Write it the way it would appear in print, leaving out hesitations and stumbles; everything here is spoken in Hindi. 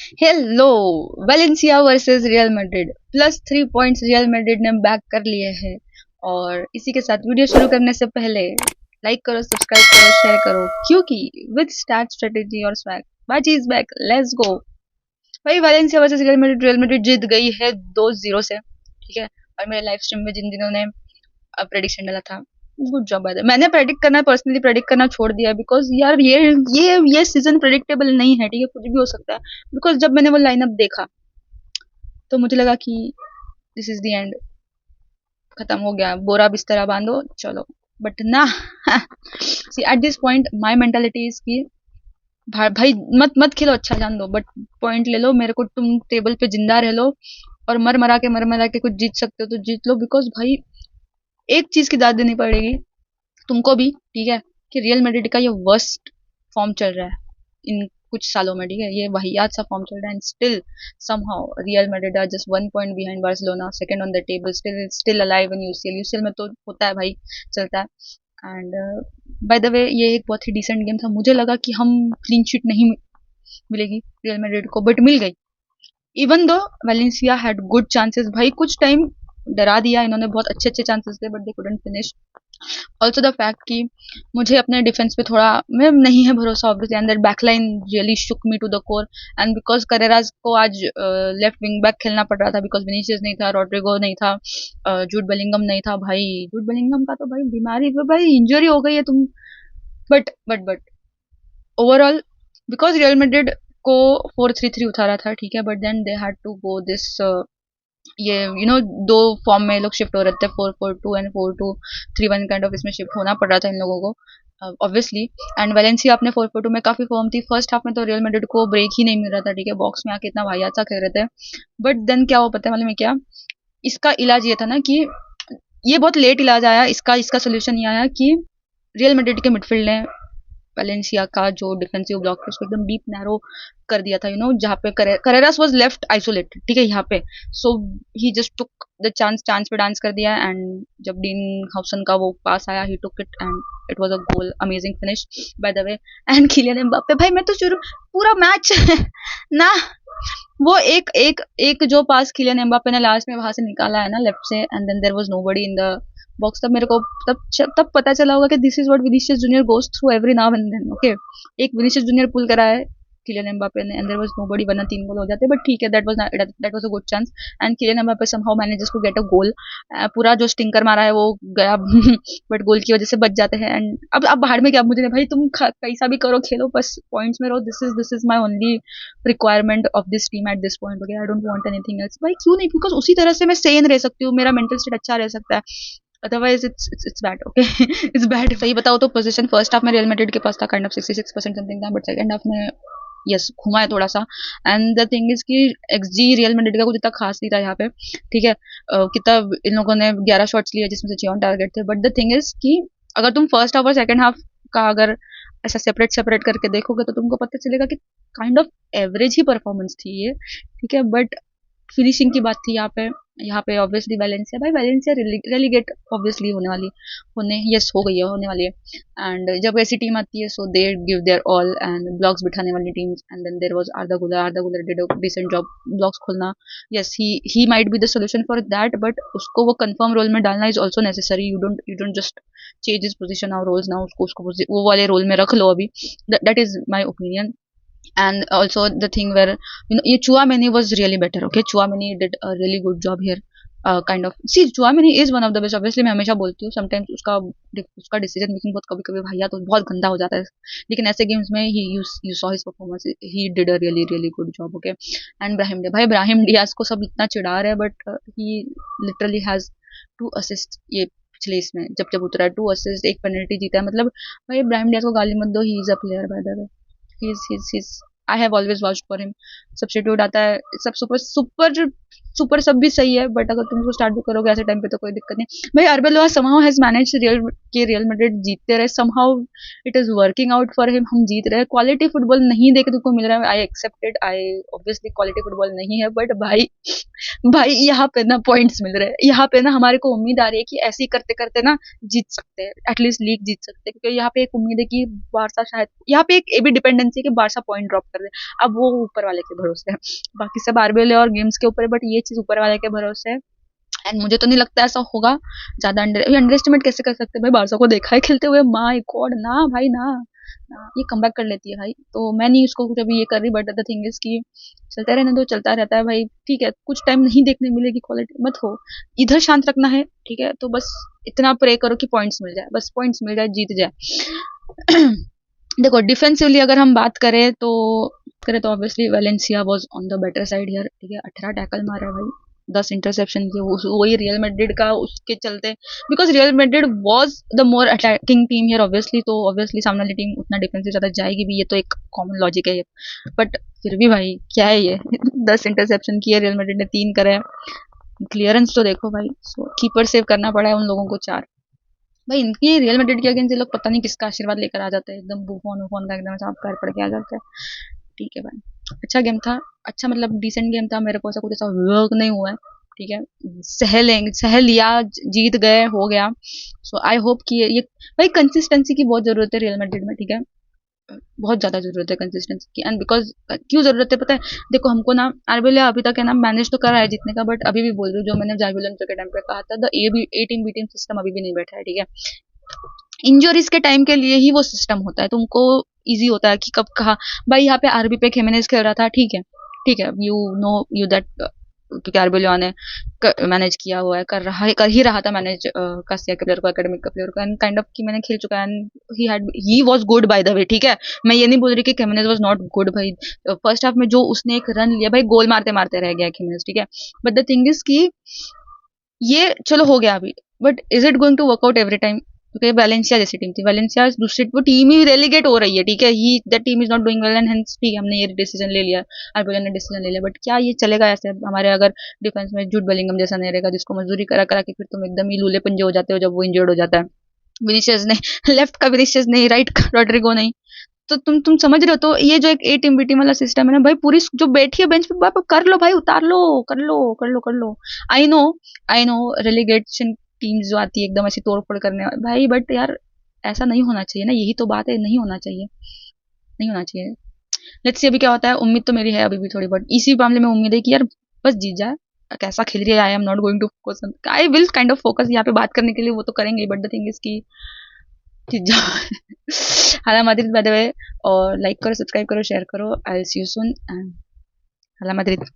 Hello, Valencia versus real Madrid, +3 points real Madrid ने बैक कर लिए हैं। और इसी के साथ वीडियो शुरू करने से पहले लाइक करो, सब्सक्राइब करो, शेयर करो, क्योंकि विद स्टैट स्ट्रेटेजी और स्वैग बाजी इज बैक। लेट्स गो भाई। वेलेंसिया वर्सेस रियल मैड्रिड जीत गई है 2-0 से, ठीक है। और मेरे लाइव स्ट्रीम में जिन दिनों ने प्रेडिक्शन डाला था, गुड जॉब बाय द। मैंने प्रेडिक्ट करना, पर्सनली प्रेडिक्ट करना छोड़ दिया, बिकॉज यार ये सीजन प्रेडिक्टेबल नहीं है, ठीक है, कुछ भी हो सकता है। बिकॉज जब मैंने वो लाइनअप देखा तो मुझे लगा कि दिस इज द एंड, खत्म हो गया, बोरा बिस्तरा बांधो चलो। बट ना, see at this point my mentality is की भाई मत मत खेलो, अच्छा जान दो, बट पॉइंट ले लो मेरे को, तुम टेबल पे जिंदा रह लो। और मर मरा के कुछ जीत सकते हो तो जीत लो, बिकॉज भाई एक चीज की दाद देनी पड़ेगी तुमको भी, ठीक है, कि रियल मैड्रिड का ये वर्स्ट फॉर्म चल रहा है इन कुछ सालों में, ठीक है। ये वाहियात सा फॉर्म चल रहा है, and still somehow Real Madrid are just 1 point behind Barcelona, second on the table, still alive in UCL. UCL में तो होता है भाई, चलता है। एंड बाय द वे, ये एक बहुत ही डिसेंट गेम था। मुझे लगा कि हम क्लीन शीट नहीं मिलेगी रियल मैड्रिड को, बट मिल गई। Even though Valencia had good chances, भाई कुछ टाइम डरा दिया इन्होंने, बहुत अच्छे अच्छे चांसेस थे, but they couldn't finish. Also the fact कि मुझे अपने डिफेंस पे थोड़ा मैं नहीं है भरोसा, obviously, and that backline really shook me to the core. And because Carreras को आज लेफ्ट विंग बैक खेलना पड़ रहा था, बिकॉज विनीशियस नहीं था, रॉड्रिगो नहीं था, जूड बेलिंगम नहीं था। भाई जूड बेलिंगम का तो भाई बीमारी पे भाई इंजरी हो गई है तुम। But overall, because Real Madrid को 4-3-3 उतारा था, ठीक है, but then they had to go this, ये दो फॉर्म में लोग शिफ्ट हो रहे थे, 4-4-2 एंड 4-2-3-1 काइंड ऑफ, इसमें शिफ्ट होना पड़ रहा था इन लोगों को, ऑब्वियसली। एंड वेलेंसिया अपने 4-4-2 में काफी फॉर्म थी। फर्स्ट हाफ में तो रियल मैड्रिड को ब्रेक ही नहीं मिल रहा था, ठीक है, बॉक्स में आके इतना वाहियात सा खेल रहे थे। बट देन क्या हुआ पता है मालूम है क्या? इसका इलाज ये था ना कि ये बहुत लेट इलाज आया इसका इसका सोल्यूशन ये आया कि रियल मैड्रिड के मिडफील्ड ने वेलेंसिया का जो डिफेंसिव ब्लॉक है उसको एकदम डीप नैरो कर दिया था, जहाँ पे करेरास वाज लेफ्ट आइसोलेटेड, ठीक है, यहाँ पे। सो ही जस्ट टुक द चांस पे डांस कर दिया, एंड जब डीन हाउसन का वो पास आया, he took it and it was a goal, amazing finish by the way. And Kylian Mbappe, भाई मैं तो शुरू पूरा मैच ना, वो एक जो पास किलियन एम्बाप्पे ने लास्ट में वहां से निकाला है ना लेफ्ट से, and then there was nobody in the box, तब मेरे को तब पता चला होगा कि this is what Vinicius Junior goes through every now and then, okay. एक विनीशियस जूनियर पुल करा है किलियन एम्बाप्पे ने, एंड देयर वाज नोबडी, वरना 3 गोल हो जाते, बट ठीक है, that was a good chance. And Kylian Mbappe somehow manages to get a goal. पूरा जो स्टिंकर मारा है वो गया बट गोल की वजह से बच जाते हैं। एंड अब बाहर में क्या, मुझे नहीं भाई, तुम कैसा भी करो, खेलो, बस पॉइंट्स में रहो। This is my only requirement of this team at this point, okay. I don't want anything else, भाई क्यों नहीं, बिकॉज उसी तरह से मैं सेन रह सकती हूँ, मेरा मेंटल स्टेट अच्छा रह सकता है। Otherwise it's bad, okay. It's bad. सही बताओ तो पोजीशन फर्स्ट हाफ में रियल मैड्रिड के पास था, काइंड ऑफ 66% समथिंग था, बट सेकंड हाफ में यस घुमा है थोड़ा सा। एंड द थिंग इज कि एक्सजी रियल मैड्रिड का कुछ इतना खास नहीं था यहाँ पे, ठीक है। कितना इन लोगों ने 11 शॉट्स लिए जिसमें से 6 ऑन टारगेट थे, बट द थिंग इज कि अगर तुम फर्स्ट हाफ और सेकंड हाफ का अगर ऐसा सेपरेट करके देखोगे तो तुमको पता चलेगा कि kind of average he performance थी ये, ठीक है। बट फिनिशिंग की बात थी यहाँ पे ऑब्वियसली वेलेंसिया, भाई वेलेंसिया रेलीगेट ऑब्वियसली यस हो गई है, होने वाली है। एंड जब ऐसी टीम आती है, so they give their all, and blocks बिठाने वाली teams, and then there was Arda Guler did a decent job blocks खोलना। Yes, he might be the solution for that, but उसको वो कंफर्म रोल में डालना is also necessary. You don't just change his position और रोल्स ना, उसको वो वाले रोल में रख लो अभी। That is my opinion. And also the thing where ये Chouameni was really better, okay. Chouameni did a really good job here, kind of, see Chouameni is one of the best, obviously मैं हमेशा बोलती हूँ, sometimes उसका डिसीजन मेकिंग बहुत कभी भैया तो बहुत गंदा हो जाता है, लेकिन ऐसे गेम्स में you saw his performance, he did a really really good job, okay. And Brahim Diaz को सब इतना चिढ़ा रहे हैं, but he literally has 2 assists ये पिछले इसमें, जब उतरा है 2 असिस्ट, एक पेनल्टी जीता है, मतलब भाई ब्राहिम डियाज को गाली मत दो, he is a player bye the way. he's I have always vouched for him। Substitute आता है, सब सुपर सब भी सही है, बट अगर तुम उसको स्टार्ट भी करोगे ऐसे टाइम पे तो कोई दिक्कत नहीं। भाई Arbeloa somehow has manage Real Madrid जीतते रहे, somehow it is working out for him, हम जीत रहे हैं। क्वालिटी फुटबॉल नहीं देखने को मिल रहा है, I accepted, I obviously quality football नहीं है, बट भाई भाई यहाँ पे ना पॉइंट्स मिल रहे हैं, यहाँ पे ना हमारे को उम्मीद आ रही है कि ऐसे ही करते करते ना जीत सकते हैं, एटलीस्ट लीग जीत सकते हैं, क्योंकि यहाँ पे एक उम्मीद है कि बारसा शायद, यहाँ पे एक भी डिपेंडेंसी है कि बारसा पॉइंट ड्रॉप कर दे। अब वो ऊपर वाले के भरोसे है, बाकी सब आरबीएल और गेम्स के ऊपर है, बट ये चीज ऊपर वाले के भरोसे है। एंड मुझे तो नहीं लगता ऐसा होगा। ज्यादा अंडर एस्टिमेट कैसे कर सकते हैं भाई, बारसा को देखा है खेलते हुए, माय गॉड ना भाई ना, ये कमबैक कर लेती है भाई, तो मैं नहीं उसको कुछ अभी ये कर रही, बट द थिंग इज कि चलता रहने दो, चलता रहता है भाई, ठीक है, कुछ टाइम नहीं देखने मिलेगी क्वालिटी मत हो, इधर शांत रखना है, ठीक है, तो बस इतना प्रे करो कि पॉइंट्स मिल जाए, बस पॉइंट्स मिल जाए, जीत जाए। देखो डिफेंसिवली अगर हम बात करें तो obviously Valencia was on the better side here, ठीक है, 18 टैकल मारा भाई, 10 इंटरसेप्शन किए, वही रियल मैड्रिड का उसके चलते, because Real Madrid was the more attacking team here obviously, तो ऑब्वियसली सामने वाली टीम उतना डिफेंसिव ज्यादा जाएगी भी, ये तो एक कॉमन लॉजिक है ये, बट फिर भी भाई क्या है ये, 10 इंटरसेप्शन किए रियल मैड्रिड ने, 3 करे, क्लियरेंस तो देखो भाई, कीपर सेव करना पड़ा है उन लोगों को 4 भाई, इनकी रियल मैड्रिड के अगेंस्ट ये लोग पता नहीं किसका आशीर्वाद लेकर आ जाते हैं, एकदम बुफोन वुफोन का एकदम साफ पैर पड़ के आ जाता है। ठीक है भाई, अच्छा गेम था, अच्छा मतलब डिसेंट गेम था, मेरे को ऐसा कुछ ऐसा वर्क नहीं हुआ है, ठीक है, सह लिया, जीत गए, हो गया। सो आई होप कि ये भाई कंसिस्टेंसी की बहुत जरूरत है रियल मैड्रिड में, ठीक है, बहुत ज्यादा जरूरत है कंसिस्टेंसी की, एंड बिकॉज क्यों जरूरत है पता है, देखो हमको ना आरबेलिया अभी तक है ना मैनेज तो करा है जीतने का, बट अभी भी बोल रही हूँ, जो मैंने जार्बिलन के टाइम पे कहा था, the A team B team system अभी भी नहीं बैठा है, ठीक है, इंजरीज के टाइम के लिए ही वो सिस्टम होता है, तुमको इजी होता है कि कब कहा, भाई यहाँ पे आरबी पे खेमेनेज खेल रहा था, ठीक है, ठीक है, यू नो यू दैट, क्योंकि आरबेलिया ने मैनेज किया हुआ है, कर ही रहा था मैनेज कासिया के प्लेयर को, एकेडमिक के प्लेयर को, एंड काइंड ऑफ कि मैंने खेल चुका है, and he was good bye the वे, ठीक है, मैं ये नहीं बोल रही कि खेमेनेज वाज नॉट गुड भाई, फर्स्ट हाफ में जो उसने एक रन लिया भाई, गोल मारते मारते रह गया खेमेनेज, ठीक है, बट द थिंग इज कि ये चलो हो गया अभी, but is it going to work out every time, क्योंकि वैलेंसिया जैसी टीम थी, वैलेंसिया दूसरी वो टीम ही रेलीगेट हो रही है, ठीक है, he that team is not doing well, and hence ठीक है, हमने ये डिसीजन ले लिया, आरबेलिया ने डिसीजन ले लिया, बट क्या ये चलेगा ऐसे हमारे, अगर डिफेंस में जूड बेलिंगम जैसा नहीं रहेगा, जिसको मजदूरी करा करा के फिर तुम एकदम ही लूले पंजे हो जाते हो जब वो इंजर्ड हो जाता है, विनीशियस नहीं, लेफ्ट का विनीशियस नहीं, राइट का रॉड्रिगो नहीं, तो तुम समझ रहे हो, तो ये जो एक ए टीम बी टीम वाला सिस्टम है ना भाई, पूरी जो बैठी है बेंच पे, बाप कर लो भाई, उतार लो, कर लो कर लो कर लो, I know I know relegation teams जो आती है एकदम ऐसी तोड़ फोड़ करने भाई, बट यार ऐसा नहीं होना चाहिए ना, यही तो बात है, नहीं होना चाहिए, नहीं होना चाहिए। लेट्स सी अभी क्या होता है, उम्मीद तो मेरी है अभी भी थोड़ी बहुत, इसी मामले में उम्मीद है कि यार बस जीत जाए, कैसा खेल रही है, I am not going to focus, I will kind of focus यहाँ पे बात करने के लिए, वो तो करेंगे, बट द थिंग इज की जीत जाओ। हाला माद्रिद बाय द वे, और लाइक करो, सब्सक्राइब करो, शेयर करो, I will see you soon, and हाला माद्रिद।